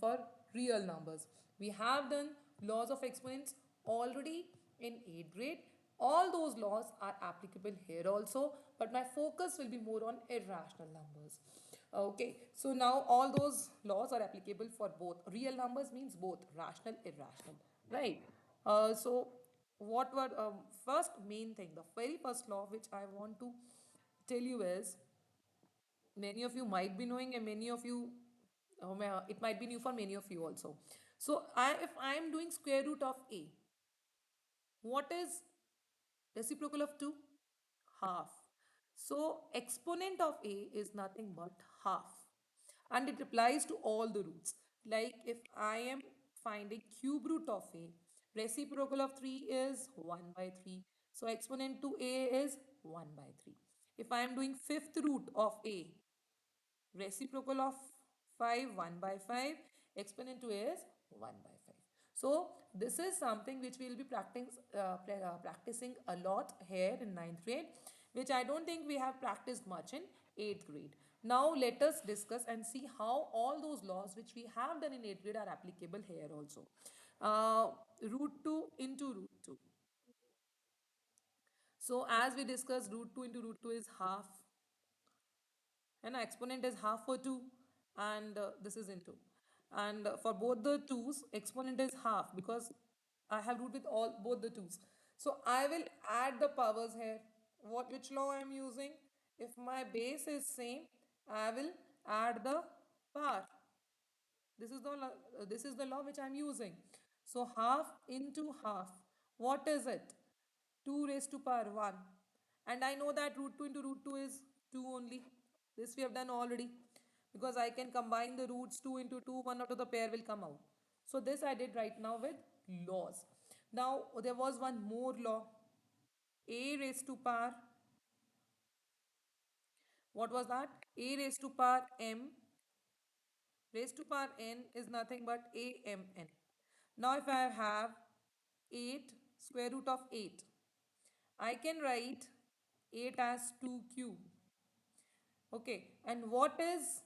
for real numbers. We have done laws of exponents already in 8th grade. All those laws are applicable here also, but my focus will be more on irrational numbers. Okay, so now all those laws are applicable for both. Real numbers means both rational, irrational, right? So what were first main thing, the very first law which I want to tell you is, many of you might be knowing and many of you it might be new for many of you also. So if I am doing square root of a, what is reciprocal of 2? Half. So exponent of a is nothing but half. And it applies to all the roots. Like if I am finding cube root of a, reciprocal of 3 is 1 by 3. So exponent to a is 1 by 3. If I am doing fifth root of a, reciprocal of 5, 1 by 5, exponent to a is 1 by 5. So this is something which we will be practicing a lot here in ninth grade, which I don't think we have practiced much in 8th grade. Now let us discuss and see how all those laws which we have done in 8th grade are applicable here also. Root 2 into root 2. So as we discussed, root 2 into root 2 is half. And exponent is half for 2 and this is into. And for both the 2's, exponent is half because I have root with all both the 2's. So I will add the powers here. Which law I am using? If my base is same, I will add the power. This is the law which I am using. So half into half. What is it? 2 raised to power 1. And I know that root 2 into root 2 is 2 only. This we have done already. Because I can combine the roots 2 into 2, one out of the pair will come out. So this I did right now with laws. Now there was one more law. A raised to power. What was that? A raised to power m raised to power n is nothing but amn. Now if I have 8 square root of 8, I can write 8 as 2 cube. Okay, and what is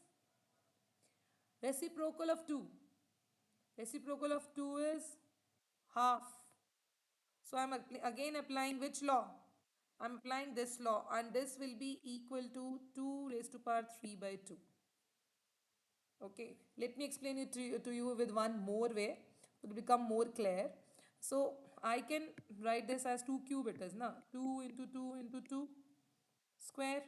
reciprocal of 2? Reciprocal of 2 is half. So I am again applying which law? I am applying this law and this will be equal to 2 raised to power 3 by 2. Okay, let me explain it to you with one more way to become more clear. So I can write this as 2 cube it is, na? 2 into 2 into 2 square.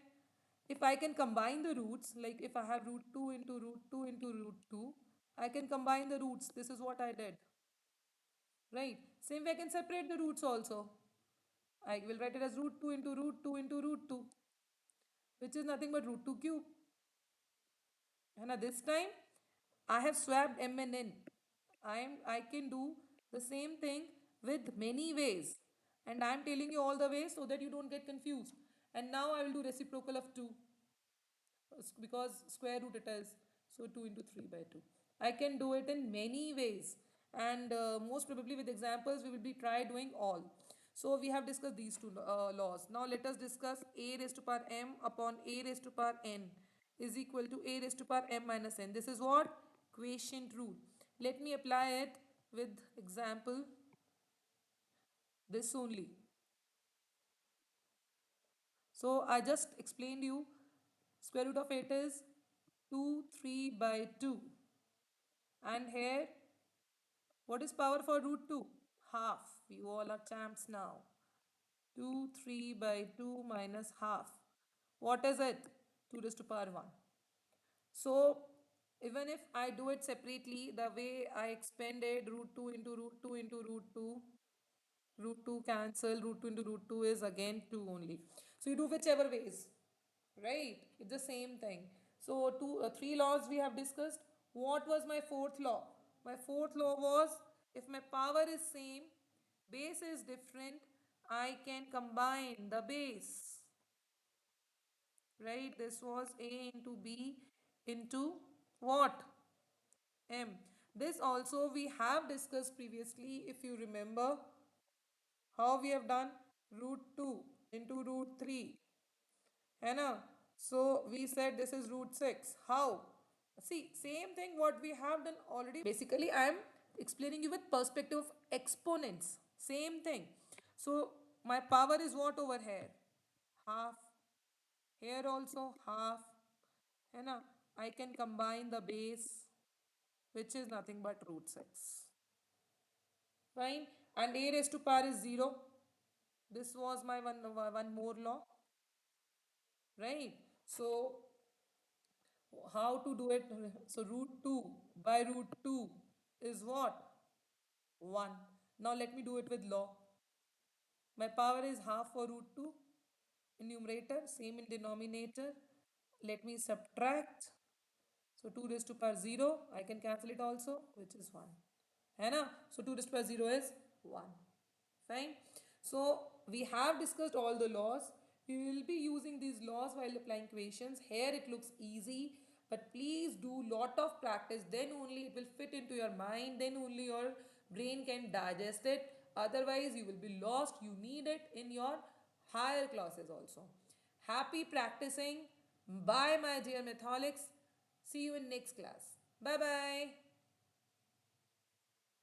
If I can combine the roots, like if I have root 2 into root 2 into root 2, I can combine the roots. This is what I did. Right? Same way I can separate the roots also. I will write it as root 2 into root 2 into root 2, which is nothing but root 2 cube. And now this time I have swapped m and n. I can do the same thing with many ways. And I am telling you all the ways so that you don't get confused. And now I will do reciprocal of 2 because square root it is. So 2 into 3 by 2. I can do it in many ways. And most probably with examples we will be try doing all. So we have discussed these two laws. Now let us discuss a raised to power m upon a raised to power n is equal to a raised to power m minus n. This is what? Quotient rule. Let me apply it with example this only. So I just explained you square root of 8 is 2 3 by 2 and here what is power for root 2? Half. You all are champs now. 2 3 by 2 minus half. What is it? 2 raised to power 1. So even if I do it separately, the way I expanded root 2 into root 2 into root 2, root 2 cancel, root 2 into root 2 is again 2 only. So you do whichever ways, right? It's the same thing. So three laws we have discussed. What was my fourth law? My fourth law was if my power is same, base is different, I can combine the base, right? This was A into B into what? M. This also we have discussed previously if you remember how we have done root 2 into root 3. है ना? So we said this is root 6. How? See, same thing what we have done already. Basically, I am explaining you with perspective of exponents. Same thing. So my power is what over here? Half. Here also half. है ना? I can combine the base, which is nothing but root 6. Fine. And a raised to power is 0. This was my one more law. Right? So how to do it? So root 2 by root 2 is what? 1. Now let me do it with law. My power is half for root 2 in numerator, same in denominator. Let me subtract. So 2 raised to power 0, I can cancel it also, which is 1. है ना? So 2 raised to power 0 is 1. Fine. So we have discussed all the laws. You will be using these laws while applying equations. Here it looks easy, but please do lot of practice. Then only it will fit into your mind. Then only your brain can digest it. Otherwise, you will be lost. You need it in your higher classes also. Happy practicing. Bye, my dear Matholics. See you in next class. Bye bye.